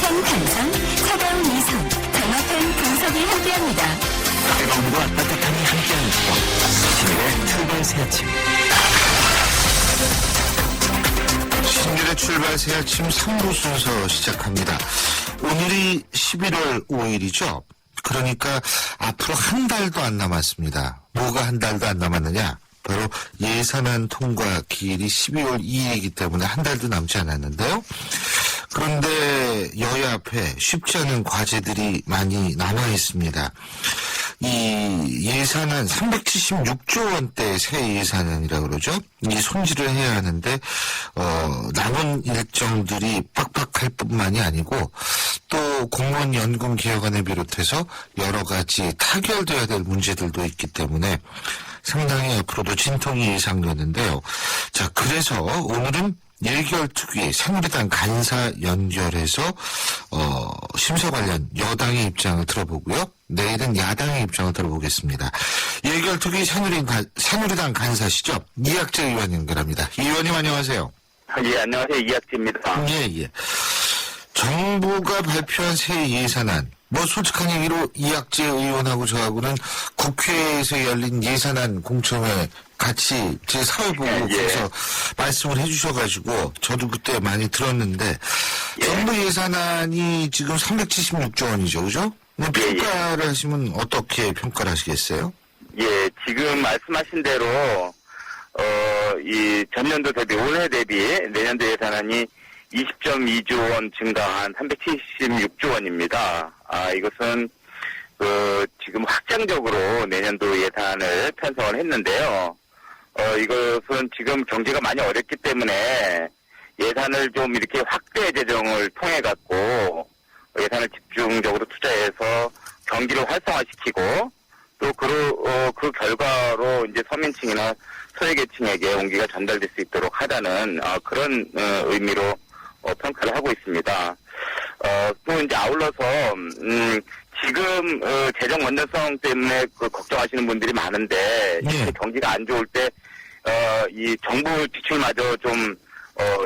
따뜻한 감성, 차가운 이성, 정확한 분석이 함께합니다. 뜨거움과 따뜻함이 함께하는 시간. 신일의 출발 새 아침. 신일의 출발 새 아침 3부 순서 시작합니다. 오늘이 11월 5일이죠. 그러니까 앞으로 한 달도 안 남았습니다. 뭐가 한 달도 안 남았느냐? 바로 예산안 통과 기일이 12월 2일이기 때문에 한 달도 남지 않았는데요. 그런데 여야 앞에 쉽지 않은 과제들이 많이 남아 있습니다. 이 예산안 376조 원대 새 예산안이라고 그러죠. 이 손질을 해야 하는데 남은 일정들이 빡빡할 뿐만이 아니고 또 공무원 연금 개혁안을 비롯해서 여러 가지 타결돼야 될 문제들도 있기 때문에 상당히 앞으로도 진통이 예상되는데요. 자, 그래서 오늘은 일결특위 새누리당 간사 연결해서 심사 관련 여당의 입장을 들어보고요. 내일은 야당의 입장을 들어보겠습니다. 일결특위 새누리당 간사시죠? 이학재 의원 연결합니다. 이 의원님 안녕하세요. 예, 안녕하세요. 이학재입니다. 예. 정부가 발표한 새 예산안, 솔직한 얘기로 이학재 의원하고 저하고는 국회에서 열린 예산안 공청회 같이 제 사회보고에서 말씀을 해주셔가지고 저도 그때 많이 들었는데 정부 예산안이 지금 376조 원이죠, 그죠? 평가를 하시면 어떻게 평가를 하시겠어요? 예, 지금 말씀하신 대로 이 전년도 대비 올해 대비 내년도 예산안이 20.2조 원 증가한 376조 원입니다. 이것은 지금 확장적으로 내년도 예산을 편성을 했는데요. 이것은 지금 경제가 많이 어렵기 때문에 예산을 좀 이렇게 확대 재정을 통해 갖고 예산을 집중적으로 투자해서 경기를 활성화시키고 또 그 결과로 이제 서민층이나 소외계층에게 온기가 전달될 수 있도록 하자는 그런 의미로 평가를 하고 있습니다. 또 이제 아울러서 지금 재정 건전성 때문에 걱정하시는 분들이 많은데 이렇게 경기가 안 좋을 때 이 정부 지출마저 좀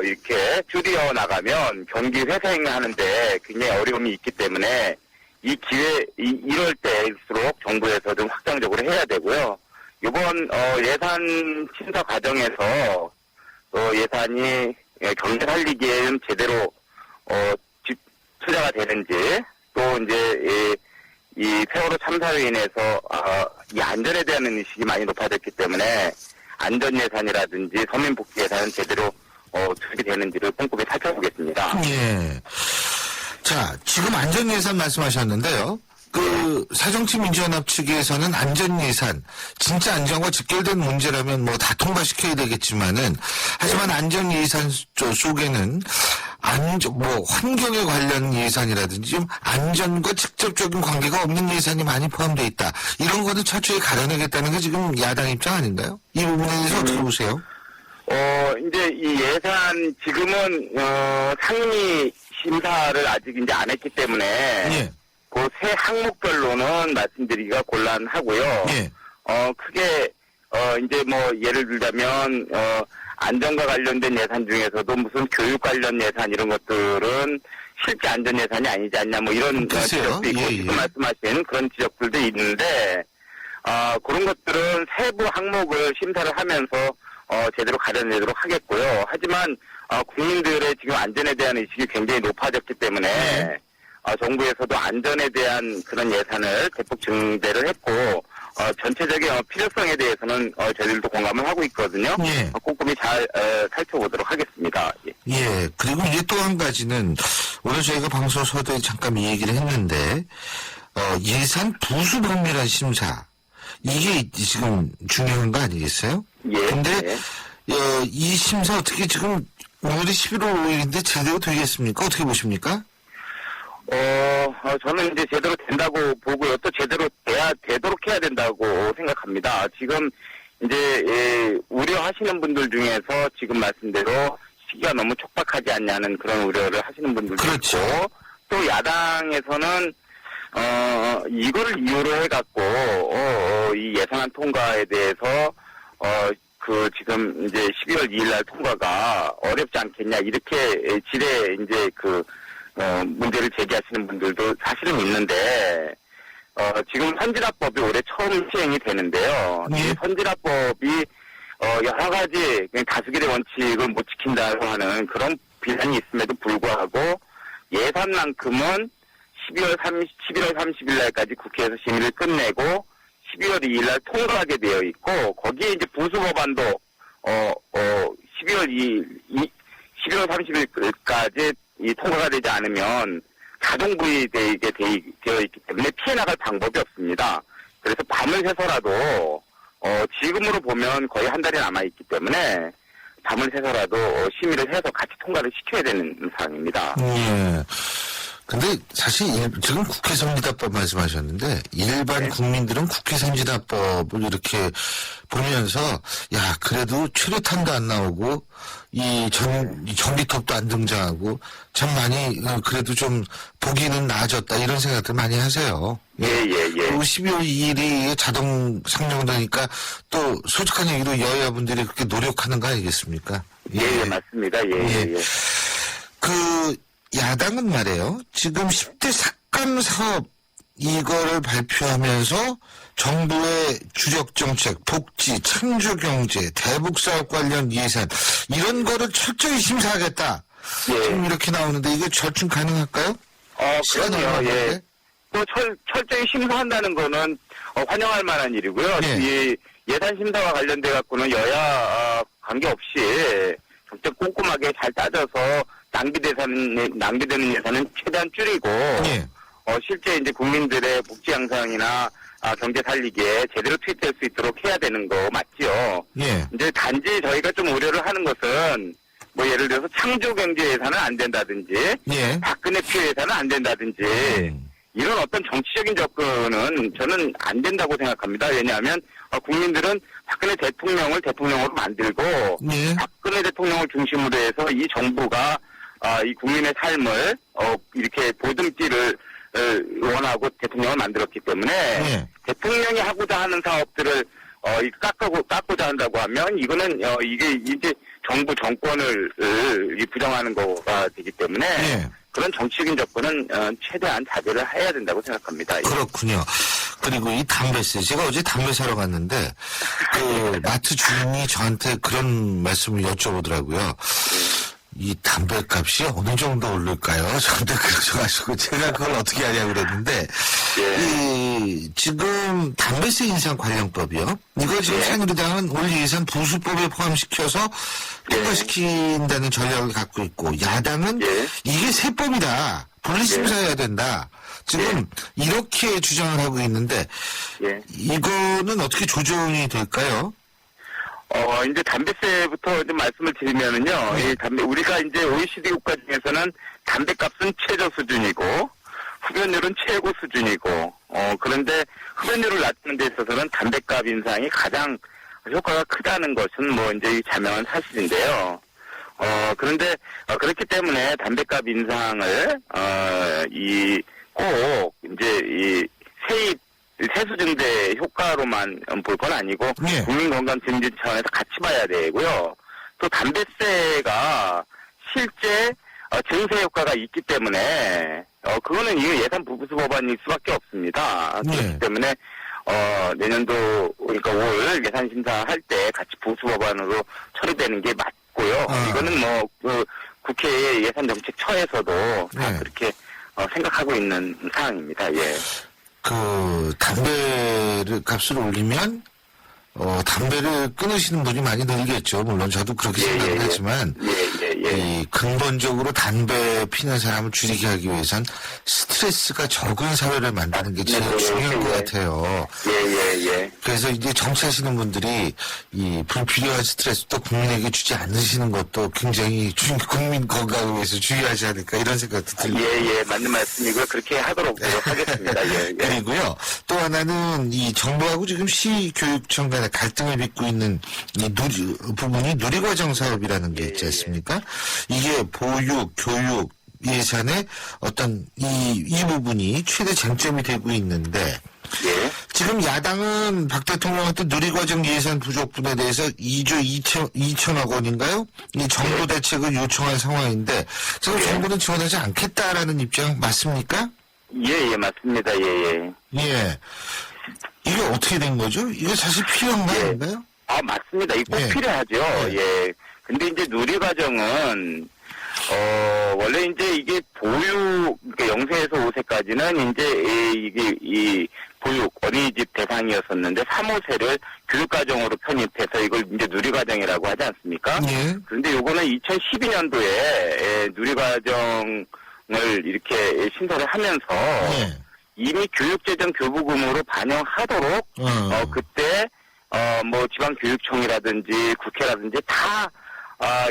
이렇게 줄여 나가면 경기 회생하는데 굉장히 어려움이 있기 때문에 이 기회 이럴 때일수록 정부에서 좀 확장적으로 해야 되고요. 이번 예산 심사 과정에서 예산이 경제 살리기에는 제대로 투자가 되는지 또 이제 이 세월호 참사로 인해서 이 안전에 대한 인식이 많이 높아졌기 때문에 안전 예산이라든지 서민 복지 예산은 제대로 투입이 되는지를 꼼꼼히 살펴보겠습니다. 예. 자, 지금 안전 예산 말씀하셨는데요. 새정치민주연합 측에서는 안전 예산, 진짜 안전과 직결된 문제라면 다 통과시켜야 되겠지만은, 하지만 안전 예산 속에는 환경에 관련 예산이라든지 좀 안전과 직접적인 관계가 없는 예산이 많이 포함되어 있다. 이런 거는 철저히 가려내겠다는 게 지금 야당 입장 아닌가요? 이 부분에 대해서 어떻게 보세요? 이제 이 예산 지금은 상임위 심사를 아직 이제 안 했기 때문에. 예. 그 세 항목별로는 말씀드리기가 곤란하고요. 예. 크게 이제 예를 들자면 안전과 관련된 예산 중에서도 무슨 교육 관련 예산 이런 것들은 실제 안전 예산이 아니지 않냐 이런 지적도 있고 지금 말씀하신 그런 지적들도 있는데 그런 것들은 세부 항목을 심사를 하면서 제대로 가려내도록 하겠고요. 하지만 국민들의 지금 안전에 대한 의식이 굉장히 높아졌기 때문에 정부에서도 안전에 대한 그런 예산을 대폭 증대를 했고 전체적인 필요성에 대해서는 저희들도 공감을 하고 있거든요. 예. 꼼꼼히 잘 살펴보도록 하겠습니다. 예. 그리고 이제 또 한 가지는 오늘 저희가 방송 서두에 잠깐 이 얘기를 했는데 예산 부수범위란 심사 이게 지금 중요한 거 아니겠어요? 예. 근데 이 심사 어떻게 지금 오늘이 11월 5일인데 제대로 되겠습니까? 어떻게 보십니까? 저는 이제 제대로 된다고 보고요. 또 제대로 되도록 해야 된다고 생각합니다. 지금 이제 우려하시는 분들 중에서 지금 말씀대로 시기가 너무 촉박하지 않냐는 그런 우려를 하시는 분들도 그렇죠. 있고 또 야당에서는 이거를 이유로 해갖고 이 예산안 통과에 대해서 지금 이제 12월 2일 날 통과가 어렵지 않겠냐 이렇게 지레 이제 문제를 제기하시는 분들도 사실은 있는데, 지금 선진화법이 올해 처음 시행이 되는데요. 예. 이 선진화법이, 여러 가지 다수결의 원칙을 못 지킨다고 하는 그런 비난이 있음에도 불구하고 예산만큼은 11월 30일 날까지 국회에서 심의를 끝내고 12월 2일 날 통과하게 되어 있고, 거기에 이제 부수법안도, 11월 30일까지 통과가 되지 않으면 자동 부의되게 되어 있기 때문에 피해 나갈 방법이 없습니다. 그래서 밤을 새서라도, 지금으로 보면 거의 한 달이 남아있기 때문에 밤을 새서라도 심의를 해서 같이 통과를 시켜야 되는 상황입니다. 예. 근데 사실 지금 국회 선진화법 말씀하셨는데 일반 국민들은 국회 선진화법을 이렇게 보면서 야 그래도 최루탄도 안 나오고 이 전기톱도 안 등장하고 참 많이 그래도 좀 보기는 나아졌다 이런 생각들 많이 하세요. 그리고 12월 2일이 자동 상정되니까 또 솔직한 얘기로 여야분들이 그렇게 노력하는 거 아니겠습니까? 예, 맞습니다. 그 야당은 말이에요. 지금 10대 삭감 사업 이거를 발표하면서 정부의 주력 정책, 복지, 창조 경제, 대북 사업 관련 예산 이런 거를 철저히 심사하겠다. 지금 이렇게 나오는데 이게 절충 가능할까요? 그럼요. 예. 또 철저히 심사한다는 거는 환영할 만한 일이고요. 이 예산 심사와 관련돼 갖고는 여야 관계없이 정책 꼼꼼하게 잘 따져서 낭비되는 예산은 최대한 줄이고, 실제 이제 국민들의 복지 향상이나 경제 살리기에 제대로 투입될 수 있도록 해야 되는 거 맞지요. 이제 단지 저희가 좀 우려를 하는 것은 뭐 예를 들어서 창조 경제 예산은 안 된다든지, 박근혜 피해 예산은 안 된다든지, 이런 어떤 정치적인 접근은 저는 안 된다고 생각합니다. 왜냐하면 국민들은 박근혜 대통령을 대통령으로 만들고 박근혜 대통령을 중심으로 해서 이 정부가 이 국민의 삶을 이렇게 보듬기를 원하고 대통령을 만들었기 때문에 대통령이 하고자 하는 사업들을 깎고자 한다고 하면 이거는 이게 이제 정부 정권을 부정하는 거가 되기 때문에 그런 정치적인 접근은 최대한 자제를 해야 된다고 생각합니다. 그렇군요. 그리고 이 담배세 제가 어제 담배 사러 갔는데 그 마트 주인이 저한테 그런 말씀을 여쭤보더라고요. 이 담배값이 어느 정도 오를까요? 저한테 그러셔가지고 제가 그걸 어떻게 하냐고 그랬는데 이 지금 담배세 인상 관련법이요. 이거 지금 새누리당은 올 예산 부수법에 포함시켜서 통과시킨다는 전략을 갖고 있고 야당은 이게 세법이다. 분리심사해야 된다. 지금 이렇게 주장을 하고 있는데 이거는 어떻게 조정이 될까요? 이제 담배세부터 좀 말씀을 드리면은요, 우리가 이제 OECD 국가 중에서는 담배값은 최저 수준이고, 흡연율은 최고 수준이고, 그런데 흡연율을 낮추는 데 있어서는 담배값 인상이 가장 효과가 크다는 것은 뭐 이제 자명한 사실인데요. 그런데, 그렇기 때문에 담배값 인상을, 꼭, 이제 세수 증대 효과로만 볼 건 아니고 국민 건강 증진 차원에서 같이 봐야 되고요. 또 담배세가 실제 증세 효과가 있기 때문에 그거는 이 예산 부수 법안일 수밖에 없습니다. 그렇기 때문에 내년도 그러니까 올 예산 심사할 때 같이 부수 법안으로 처리되는 게 맞고요. 이거는 뭐 국회 예산정책처에서도 다 그렇게 생각하고 있는 상황입니다. 그 담배를 값을 올리면 담배를 끊으시는 분이 많이 늘겠죠. 물론 저도 그렇게 생각을 하지만 이 근본적으로 담배 피는 사람을 줄이게 하기 위해선 스트레스가 적은 사회를 만드는 게 제일 중요한 것 같아요. 그래서 이제 정치하시는 분들이 이 불필요한 스트레스도 국민에게 주지 않으시는 것도 굉장히 국민 건강을 위해서 주의하지 않을까 이런 생각도 들고요. 맞는 말씀이고요. 그렇게 하도록 노력하겠습니다. 그리고요. 또 하나는 이 정부하고 지금 시교육청 간의 갈등을 빚고 있는 이 부분이 누리과정 사업이라는 게 있지 않습니까? 이게 보육, 교육 예산의 어떤 이 부분이 최대 쟁점이 되고 있는데 지금 야당은 박 대통령한테 누리과정 예산 부족분에 대해서 2조 2천억 원인가요? 이 정부 대책을 요청한 상황인데 지금 정부는 지원하지 않겠다라는 입장 맞습니까? 예, 맞습니다. 예. 예. 이게 어떻게 된 거죠? 이거 사실 필요한 거 아닌가요? 맞습니다. 이거 꼭 예. 필요하죠. 예. 근데 이제 누리과정은, 원래 이제 이게 보육, 그러니까 0세에서 5세까지는 이제 이게 보육, 어린이집 대상이었었는데 3, 5세를 교육과정으로 편입해서 이걸 이제 누리과정이라고 하지 않습니까? 예. 그런데 요거는 2012년도에 누리과정을 이렇게 신설을 하면서 예. 이미 교육재정교부금으로 반영하도록 그때 뭐 지방교육청이라든지 국회라든지 다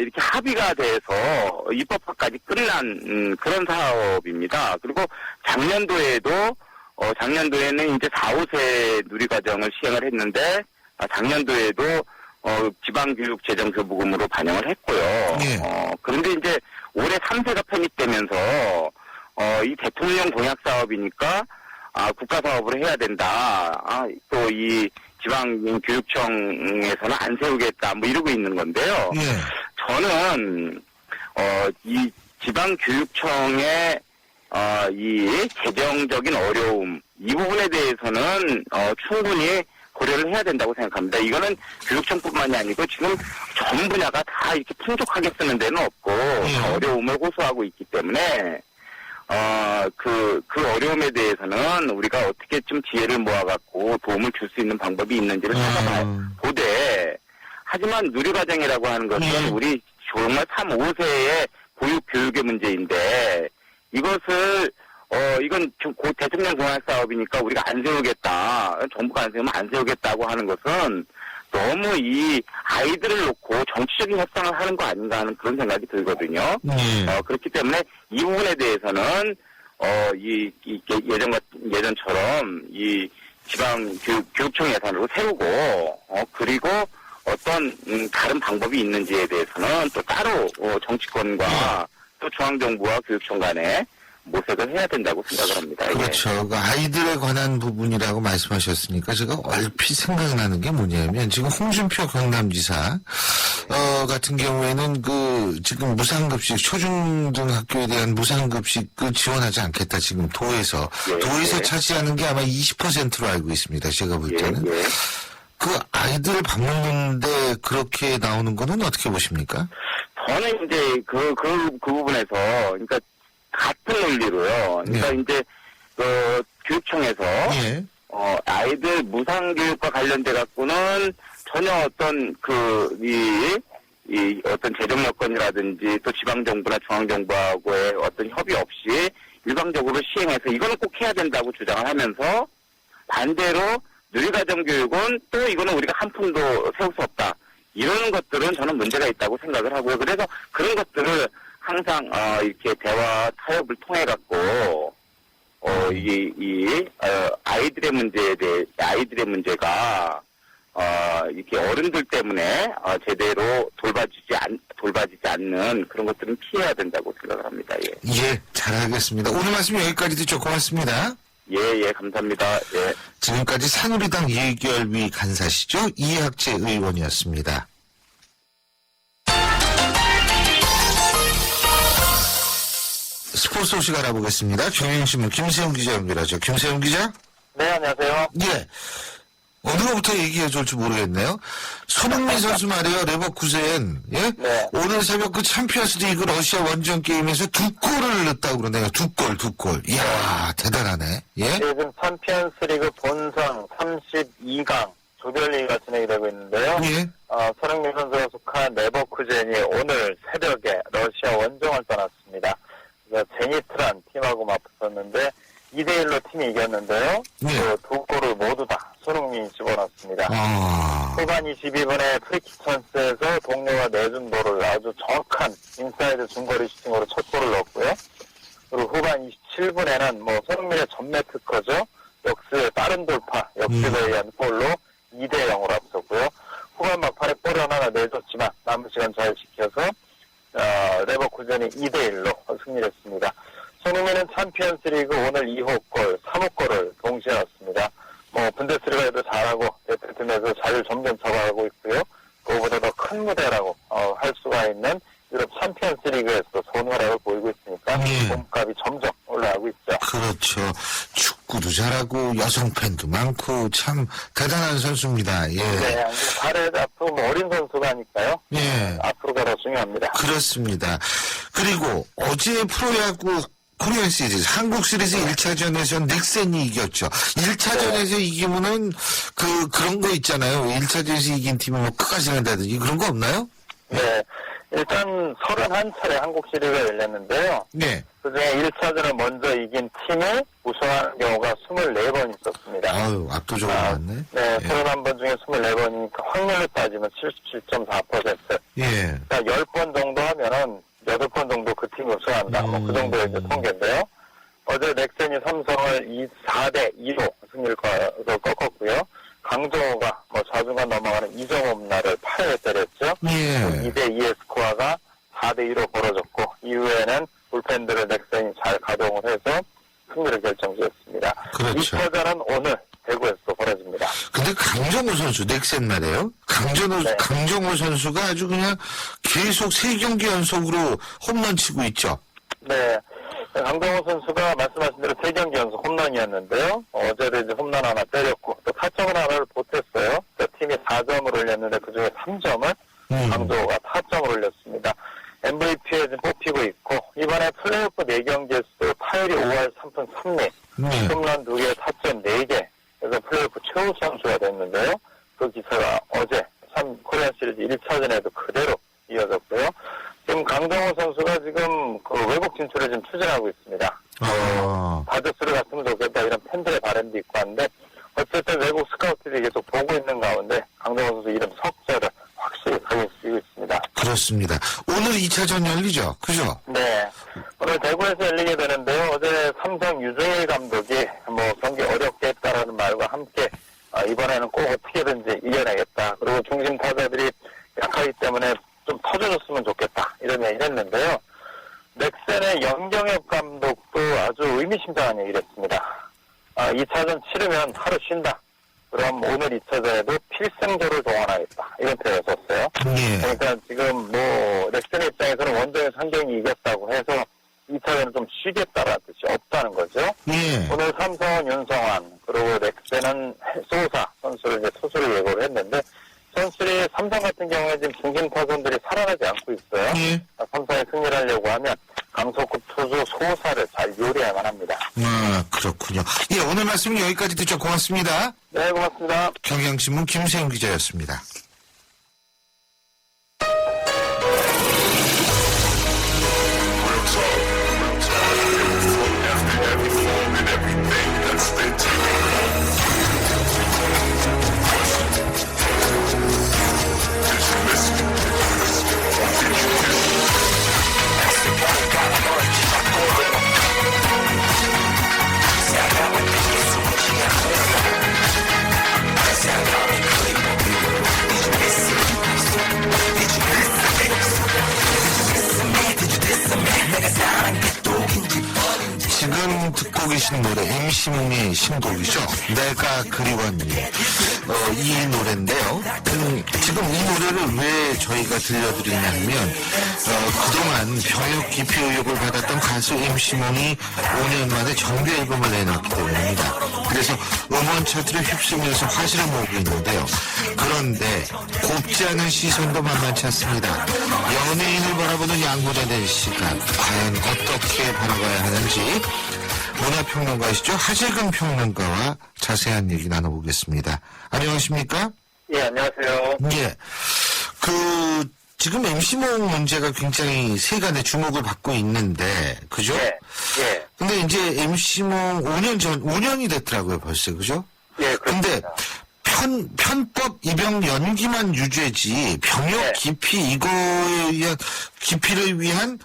이렇게 합의가 돼서 입법화까지 끝난 그런 사업입니다. 그리고 작년도에는 이제 4, 5세 누리과정을 시행을 했는데 작년도에도 지방교육재정교부금으로 반영을 했고요. 예. 그런데 이제 올해 3세가 편입되면서 이 대통령 공약 사업이니까 국가 사업으로 해야 된다. 또 이 지방교육청에서는 안 세우겠다. 뭐 이러고 있는 건데요. 예. 저는 이 지방교육청의 이 재정적인 어려움 이 부분에 대해서는 충분히 고려를 해야 된다고 생각합니다. 이거는 교육청뿐만이 아니고 지금 전 분야가 다 이렇게 풍족하게 쓰는 데는 없고 다 어려움을 호소하고 있기 때문에 그 어려움에 대해서는 우리가 어떻게 좀 지혜를 모아갖고 도움을 줄 수 있는 방법이 있는지를 찾아보되, 하지만 누리과정이라고 하는 것은 우리 정말 3, 5세의 교육의 문제인데, 이것을, 이건 대통령 공약 사업이니까 우리가 안 세우겠다. 정부가 안 세우면 안 세우겠다고 하는 것은 너무 이 아이들을 놓고 정치적인 협상을 하는 거 아닌가 하는 그런 생각이 들거든요. 그렇기 때문에 이 부분에 대해서는 예전처럼 이 지방 교육청 예산으로 세우고 그리고 어떤 다른 방법이 있는지에 대해서는 또 따로 정치권과 또 중앙정부와 교육청 간에 모색을 해야 된다고 생각을 합니다. 그렇죠. 그 아이들에 관한 부분이라고 말씀하셨으니까 제가 얼핏 생각나는 게 뭐냐면 지금 홍준표 경남지사 같은 경우에는 그 지금 무상급식 초중등학교에 대한 무상급식 그 지원하지 않겠다 지금 도에서 차지하는 게 아마 20%로 알고 있습니다. 제가 볼 때는 그 아이들 방문하는데 그렇게 나오는 거는 어떻게 보십니까? 저는 이제 그 부분에서 그러니까 같은 논리로요. 그러니까 이제 교육청에서 아이들 무상교육과 관련돼 갖고는 전혀 어떤 이 어떤 재정 여건이라든지 또 지방정부나 중앙정부하고의 어떤 협의 없이 일방적으로 시행해서 이거는 꼭 해야 된다고 주장을 하면서 반대로 누리과정 교육은 또 이거는 우리가 한 푼도 세울 수 없다. 이러는 것들은 저는 문제가 있다고 생각을 하고요. 그래서 그런 것들을 항상 이렇게 대화 타협을 통해 갖고 아이들의 문제가 이렇게 어른들 때문에 제대로 돌봐지지 않는 그런 것들은 피해야 된다고 생각을 합니다. 예, 잘 알겠습니다. 오늘 말씀 여기까지 듣죠. 고맙습니다. 예, 감사합니다. 예. 지금까지 새누리당 예결위 간사시죠? 이학재 의원이었습니다. 스포츠 소식 알아보겠습니다. 경향신문 김세훈 기자 연결하죠. 김세훈 기자? 네, 안녕하세요. 예. 어느 것부터 얘기해 줄지 모르겠네요. 손흥민 선수 말이에요. 레버쿠젠. 예? 네. 오늘 새벽 그 챔피언스 리그 러시아 원정 게임에서 2골을 넣었다고 그러네요. 2골. 이야, 대단하네. 예? 요즘 챔피언스 리그 본선 32강 조별리그가 진행이 되고 있는데요. 예. 손흥민 선수가 속한 레버쿠젠이 오늘 새벽에 러시아 원정을 떠났습니다. 제니트란 팀하고 맞붙었는데 2대1로 팀이 이겼는데요. 예. 그 두 골을 모두 다 손흥민이 집어넣었습니다. 후반 22분에 프리킥 찬스에서 동료가 내준 볼을 아주 정확한 인사이드 중거리 슈팅으로 첫 골을 넣었고요. 그리고 후반 27분에는 뭐 손흥민의 전매 특허죠. 역습의 빠른 돌파, 역습에 의한 골로 2대0으로 앞섰고요. 후반 막판에 골 하나 내줬지만 남은 시간 잘 지켜서 레버쿠젠이 2대1로 승리했습니다. 손흥민은 챔피언스 리그 오늘 2호 골, 3호 골을 동시에 넣었습니다. 뭐 분데스리가에도 잘하고 대표팀에서 자리를 점점 잡아가고 있고요. 그거보다 더 큰 무대라고 할 수가 있는 유럽 챔피언스 리그에서 좋은 활약을 보이고 있으니까 몸값이 점점 올라가고 있죠. 그렇죠. 축구도 잘하고 여성 팬도 많고 참 대단한 선수입니다. 예. 네, 발에 앞으로 뭐 어린 선수가 하니까요. 예. 앞으로가 더 중요합니다. 그렇습니다. 그리고 어제 프로야구 코리안 시리즈, 한국 시리즈 1차전에서 넥센이 이겼죠. 1차전에서 이기면은 그런 거 있잖아요. 1차전에서 이긴 팀이 뭐 끝까지 간다든지 그런 거 없나요? 네. 일단 31차례 한국 시리즈가 열렸는데요. 네. 그중에 1차전을 먼저 이긴 팀이 우승하는 경우가 24번 있었습니다. 아유, 압도적으로 많네. 네, 예. 31번 중에 24번이니까 확률로 따지면 77.4%. 예. 그러니까 10번 정도 하면은 8번 정도 그 팀이 우승한다. 뭐 그 정도의 이제 통계인데요. 어제 넥센이 삼성을 4대2로 승리를 꺾었고요. 강정호가 뭐 좌중간 넘어가는 이정호 날을 8회 때렸죠. 예. 2대2의 스코어가 4대2로 벌어졌고 이후에는 불펜들을 넥센이 잘 가동을 해서 승리를 결정지었습니다. 그렇죠. 2차전은 오늘 대구에서 또 벌어집니다. 근데 강정호 선수, 넥센 말이에요. 네. 강정호 선수가 아주 그냥 계속 3경기 연속으로 홈런 치고 있죠. 네. 강정호 선수가 말씀하신 대로 3경기 연속 홈런이었는데요. 어제도 이제 홈런 하나 때렸고 또 타점을 하나를 보탰어요. 팀이 4점을 올렸는데 그중에 3점을 강정호가 타점을 올렸습니다. MVP에 지금 뽑히고 있고 이번에 플레이오프 4경기에서 타율이 5할 3푼 3리 홈런 2개, 타점 4개 그래서 플레이오프 최우 선수가 됐는데요. 그 기사가 어제 코리안 시리즈 1차전에도 그대로 이어졌고요. 지금 강정호 선수가 지금 그 외국 진출에 지금 추진하고 있습니다. 다저스를 갔으면 좋겠다 이런 팬들의 바람도 있고 한데 어쨌든 외국 스카우트들이 계속 보고 있는 가운데 강정호 선수 이름 석자를 확실히 살리고 있습니다. 그렇습니다. 오늘 2차전 열리죠? 그죠? 네. 오늘 대구에서 열리게 되는데요. 어제 삼성 유정일 감독이 뭐 경기 어렵게 했다라는 말과 함께 이번에는 꼭 어떻게든지 이겨내겠다. 그리고 중심 타자들이 약하기 때문에 좀 터져줬으면 좋겠다. 이런 얘기를 했는데요. 넥센의 연경엽 감독도 아주 의미심장한 얘기를 했습니다. 2차전 치르면 하루 쉰다. 그럼 오늘 2차전에도 필승조를 동원하겠다. 이런 표현을 썼어요. 예. 그러니까 지금 뭐 넥센 입장에서는 원정에서 한 경기 이겼다고 해서 2차전은 좀 쉬겠다라는 뜻이 없다는 거죠. 예. 오늘 삼성은 윤성환 그리고 넥센은 소사 선수를 이제 투수를 예고를 했는데 선수들이 삼성 같은 경우에 지금 중심 타선들이 살아나지 않고 있어요. 예. 삼성이 승리를 하려고 하면 강소급 투수 소사를 잘 요리해야만 합니다. 그렇군요. 예, 오늘 말씀은 여기까지 듣죠. 고맙습니다. 네, 고맙습니다. 경향신문 김세영 기자였습니다. 지금 듣고 계신 노래 MC몽의 신곡이죠. 내가 그리웠니. 이 노래인데요. 지금 이 노래를 왜 저희가 들려드리냐 하면 그동안 병역 기피 의혹을 받았던 가수 MC몽이 5년 만에 정규 앨범을 내놨기 때문입니다. 그래서 음원 차트를 휩쓰면서 화제를 모으고 있는데요. 그런데 곱지 않은 시선도 만만치 않습니다. 연예인을 바라보는 양보자된 시각, 과연 어떻게 바라봐야 하는지 문화평론가이시죠? 하재근 평론가와 자세한 얘기 나눠보겠습니다. 안녕하십니까? 예, 안녕하세요. 예. 지금 MC몽 문제가 굉장히 세간의 주목을 받고 있는데, 그죠? 예, 예. 근데 이제 MC몽 5년이 됐더라고요, 벌써, 그죠? 예, 근데 그렇습니다. 편법 입영 연기만 유죄지, 병역 기피, 이거에 의한, 기피를 위한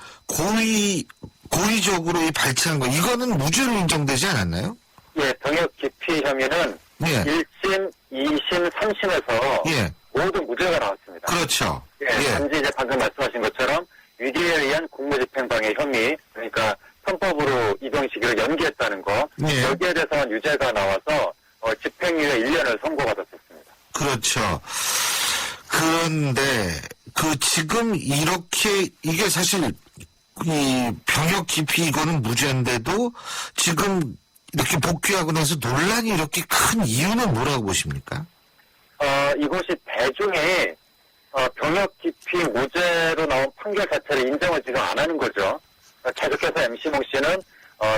고의적으로 발치한 거, 이거는 무죄로 인정되지 않았나요? 예, 병역 기피 혐의는 예. 1심, 2심, 3심에서 예. 모두 무죄가 나왔습니다. 그렇죠. 예, 단지 이제 방금 말씀하신 것처럼 위기에 의한 공무집행방해 혐의, 그러니까 편법으로 이동 시기를 연기했다는 거, 예. 여기에 대해서만 유죄가 나와서 집행유예 1년을 선고받았었습니다. 그렇죠. 그런데 지금 이렇게 이게 사실 이 병역 기피 이거는 무죄인데도 지금 이렇게 복귀하고 나서 논란이 이렇게 큰 이유는 뭐라고 보십니까? 이것이 대중이 병역 기피 무죄로 나온 판결 자체를 인정을 지금 안 하는 거죠. 계속해서 MC몽 씨는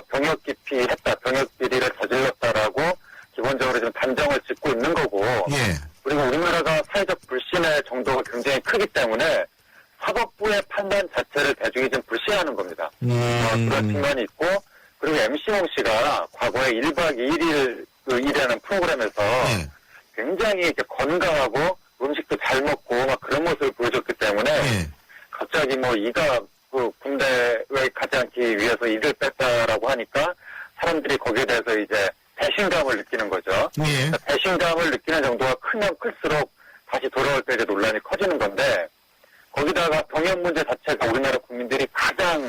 병역 기피했다, 병역 비리를 저질렀다라고 기본적으로 지금 단정을 짓고 있는 거고. 예. 그리고 우리나라가 사회적 불신의 정도가 굉장히 크기 때문에 사법부의 판단 자체를 대중이 좀 불신하는 겁니다. 그런 측면이 있고, 그리고 MC몽 씨가 과거에 1박 2일이라는 프로그램에서 굉장히 이렇게 건강하고 음식도 잘 먹고 막 그런 모습을 보여줬기 때문에 갑자기 뭐 이가 군대에 가지 않기 위해서 이를 뺐다라고 하니까 사람들이 거기에 대해서 이제 배신감을 느끼는 거죠. 그러니까 배신감을 느끼는 정도가 크면 클수록 다시 돌아올 때 이제 논란이 커지는 건데, 거기다가 병역 문제 자체가 우리나라 국민들이 가장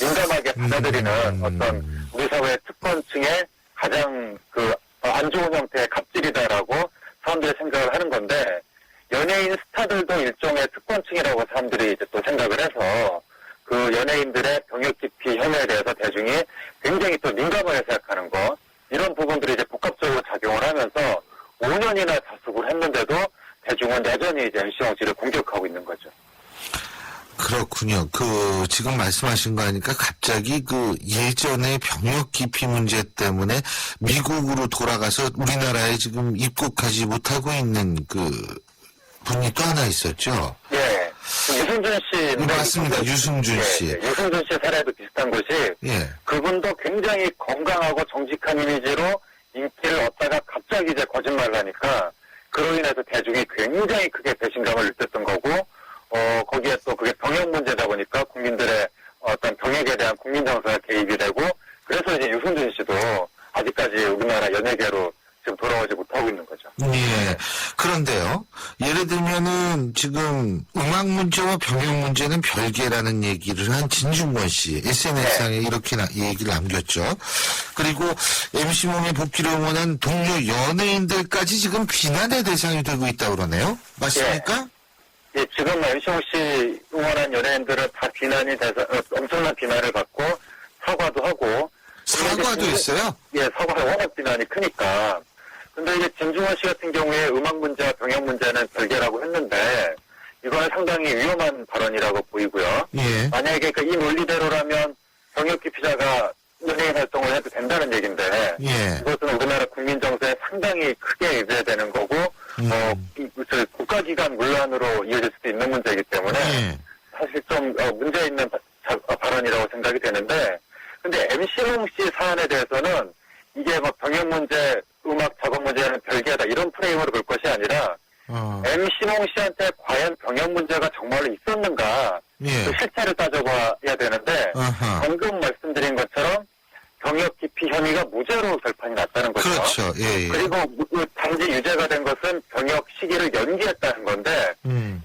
민감하게 받아들이는 어떤 우리 사회의 특권층의 가장 안 좋은 형태의 갑질이다라고 사람들이 생각을 하는 건데, 연예인 스타들도 일종의 특권층이라고 사람들이 이제 또 생각을 해서 그 연예인들의 병역 기피 혐의에 대해서 대중이 굉장히 또 민감하게 생각하는 거, 이런 부분들이 이제 복합적으로 작용을 하면서 5년이나 자숙을 했는데도 대중은 여전히 이제 MC몽 씨를 공격하고 있는 거죠. 그렇군요. 지금 말씀하신 거 하니까 갑자기 예전에 병역 기피 문제 때문에 미국으로 돌아가서 우리나라에 지금 입국하지 못하고 있는 분이 또 하나 있었죠. 예. 유승준 씨. 맞습니다. 유승준 씨. 예. 유승준 씨 사례도 비슷한 것이, 그분도 굉장히 건강하고 정직한 이미지로 인기를 얻다가 갑자기 이제 거짓말을 하니까 그로 인해서 대중이 굉장히 크게 배신감을 느꼈던 거고, 거기에 또 그게 병역 문제다 보니까 국민들의 어떤 병역에 대한 국민 정서가 개입이 되고, 그래서 이제 유승준 씨도 아직까지 우리나라 연예계로 지금 돌아오지 못하고 있는 거죠. 예. 그런데요, 예를 들면은 지금 음악 문제와 병역 문제는 별개라는 얘기를 한 진중권 씨 SNS상에 이렇게 얘기를 남겼죠. 그리고 MC몽의 복귀를 응원한 동료 연예인들까지 지금 비난의 대상이 되고 있다고 그러네요. 맞습니까? 예, 지금 MC몽 씨 응원한 연예인들은 다 엄청난 비난을 받고 사과도 하고. 사과도 했어요? 예, 사과가 워낙 비난이 크니까. 근데 이제 진중권 씨 같은 경우에 음악 문제와 병역 문제는 별개라고 했는데, 이거는 상당히 위험한 발언이라고 보이고요. 예. 만약에 이 논리대로라면 병역 기피자가 연예인 활동을 해도 된다는 얘기인데, 이것은 우리나라 국민 정서에 상당히 크게 유배되는 거고, 국가기관 문란으로 이어질 수도 있는 문제이기 때문에 사실 좀 문제 있는 발언이라고 생각이 되는데, 근데 MC몽 씨 사안에 대해서는 이게 뭐 병역 문제, 음악 작업 문제는 별개다 이런 프레임으로 볼 것이 아니라 MC몽 씨한테 과연 병역 문제가 정말로 있었는가, 그 실체를 따져봐야 되는데, 방금 말씀드린 것처럼 병역 기피 혐의가 무죄로 결판이 났다는 거죠. 그렇죠. 그리고 단지 유죄가 된 것은 병역 시기를 연기했다는 건데,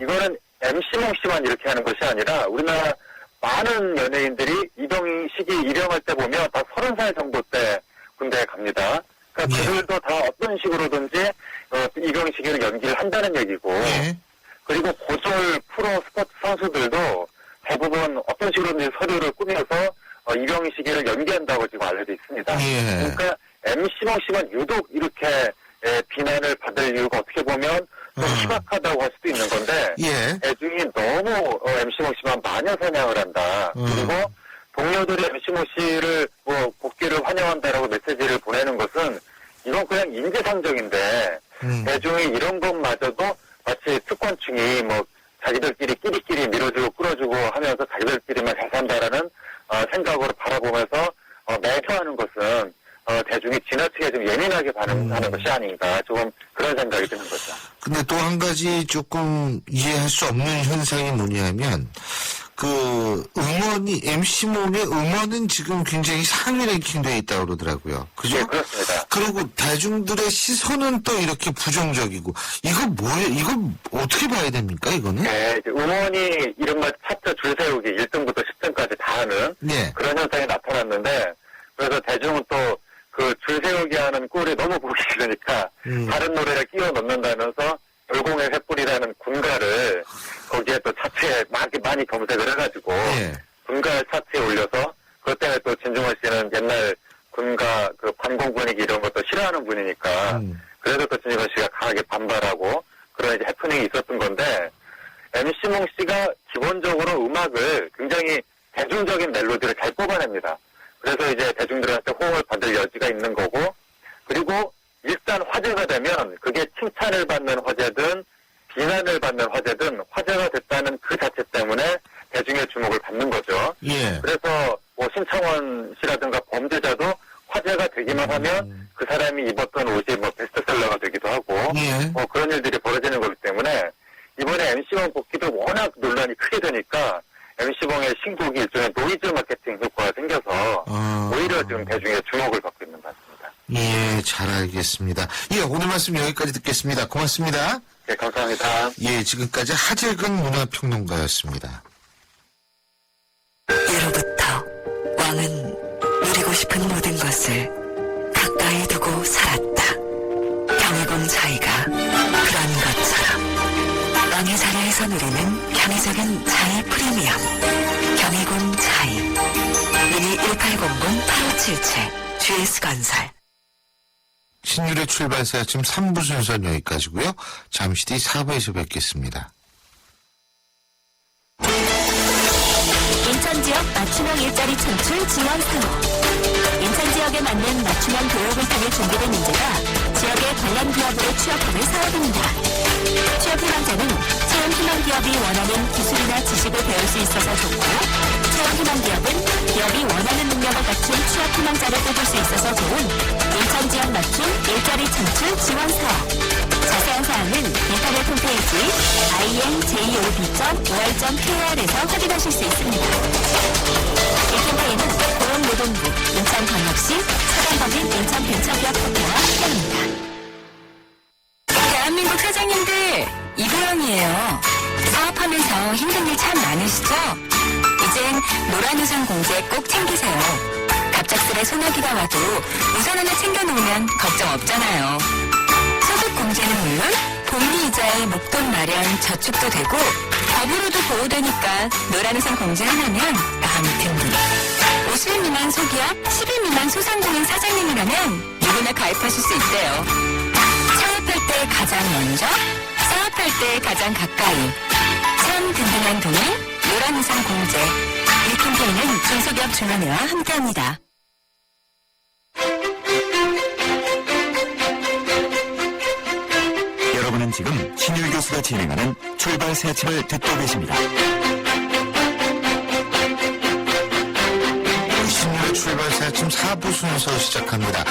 이거는 MC몽 씨만 이렇게 하는 것이 아니라 우리나라 많은 연예인들이 입영 시기 입영할 때 보면 다 30살 정도 때 군대에 갑니다. 그러니까 그들도 다 어떤 식으로든지 입영 시기를 연기를 한다는 얘기고, 그리고 고졸 프로 스포츠 선수들도 대부분 어떤 식으로든지 서류를 꾸며서 입영 시기를 연기한다고 지금 알려져 있습니다. 그러니까 MC몽 씨만 유독 이렇게 비난을 받을 이유가 어떻게 보면 좀 심각하다고 할 수도 있는 건데, 대중이 너무 MC몽 씨만 마녀 사냥을 한다. 그리고 동료들이 MC몽 씨를 복귀를 환영한다라고 메시지를 보내는 것은 이건 그냥 인지상정인데, 대중이 이런 것마저도 마치 특권층이 자기들끼리 끼리끼리 밀어주고 끌어주고 하면서 자기들끼리만 잘 산다라는 생각으로 바라보면서 매도하는 것은 대중이 지나치게 좀 예민하게 반응하는 것이 아닌가, 조금 그런 생각이 드는 거죠. 근데 또 한 가지 조금 이해할 수 없는 현상이 뭐냐면, MC몽의 음원은 지금 굉장히 상위 랭킹되어 있다고 그러더라고요. 그죠? 네, 그렇습니다. 그리고 대중들의 시선은 또 이렇게 부정적이고, 이거 뭐예요? 이거 어떻게 봐야 됩니까, 이거는? 네, 음원이 이른바 차트 줄 세우기 1등부터 10등까지 다 하는 그런 현상이 나타났는데, 그래서 대중은 또 줄 세우기 하는 노래하는 꼴이 너무 보기 싫으니까 다른 노래를 끼워 넣는다면서 별공의 횃불이라는 군가를 거기에 또 차트에 많이 검색을 해가지고 예. 군가 차트에 올려서 그것 때문에 또 진중권 씨는 옛날 군가 그 관공 분위기 이런 것도 싫어하는 분이니까 그래서 또 진중권 씨가 강하게 반발하고 그런 이제 해프닝이 있었던 건데 MC몽 씨가 기본적으로 음악을 굉장히 대중적인 멜로디를 잘 뽑아냅니다. 그래서 이제 대중들한테 호응을 받을 여지가 있는 거고 그리고 일단 화제가 되면 그게 칭찬을 받는 화제든 비난을 받는 화제든 화제가 됐다는 그 자체 때문에 대중의 주목을 받는 거죠. 예. 그래서 뭐 신청원 씨라든가 범죄자도 화제가 되기만 하면 그 사람이 입었던 옷이 뭐 베스트셀러가 되기도 하고 예. 뭐 그런 일들이 벌어지는 거기 때문에 이번에 MC몽 복귀도 워낙 논란이 크게 되니까 MC몽의 신곡이 일종의 노이즈 마케팅 효과가 생겨서 오히려 지금 대중의 주목을 받고 있는 것 같습니다. 예, 잘 알겠습니다. 예, 오늘 말씀 여기까지 듣겠습니다. 고맙습니다. 네, 감사합니다. 예, 지금까지 하재근 문화평론가였습니다. 예로부터 왕은 누리고 싶은 모든 것을 가까이 두고 살았다. 경희궁 자이가 그런 것처럼 왕의 자리에서 누리는 경의적인 자이 프리미엄 경희궁 자이 문의 1800-8577 GS건설. 신율의 출발사 지금 3부 순서는 여기까지고요. 잠시 뒤 4부에서 뵙겠습니다. 인천 지역 맞춤형 일자리 창출 지원 사업. 인천 지역에 맞는 맞춤형 교육을 통해 준비된 인재가 지역의 관련 기업으로 취업하는 사업입니다. 취업 희망자는 채용 희망 기업이 원하는 기술이나 지식을 배울 수 있어서 좋고, 채용 희망 기업은 기업이 원하는 능력을 갖춘 취업 희망자를 뽑을 수 있어서 좋은 인천 지역 맞춤 일자리 창출 지원 사업. 자세한 사항은 인터넷 홈페이지 injob.or.kr에서 확인하실 수 있습니다. 이 캠페인은 고용노동부, 인천광역시, 사단법인 인천벤처기업협회와 함께합니다. 대한민국 사장님들, 이보영이에요. 사업하면서 힘든 일 참 많으시죠? 이젠 노란우산 공제 꼭 챙기세요. 갑작스레 소나기가 와도 우산 하나 챙겨놓으면 걱정 없잖아요. 소득 공제는 물론 복리 이자에 목돈 마련 저축도 되고 법으로도 보호되니까 노란우산 공제 하나면 마음이 든디. 50일 미만 소기업, 10일 미만 소상공인 사장님이라면 누구나 가입하실 수 있대요. 창업할 때 가장 먼저, 사업할 때 가장 가까이. 참 든든한 동행, 노란우산 공제. 이 캠페인은 중소기업 중앙회와 함께합니다. 여러분은 지금 신율 교수가 진행하는 출발 새 아침을 듣고 계십니다. 신율의 출발사 아침 4부 순서 시작합니다.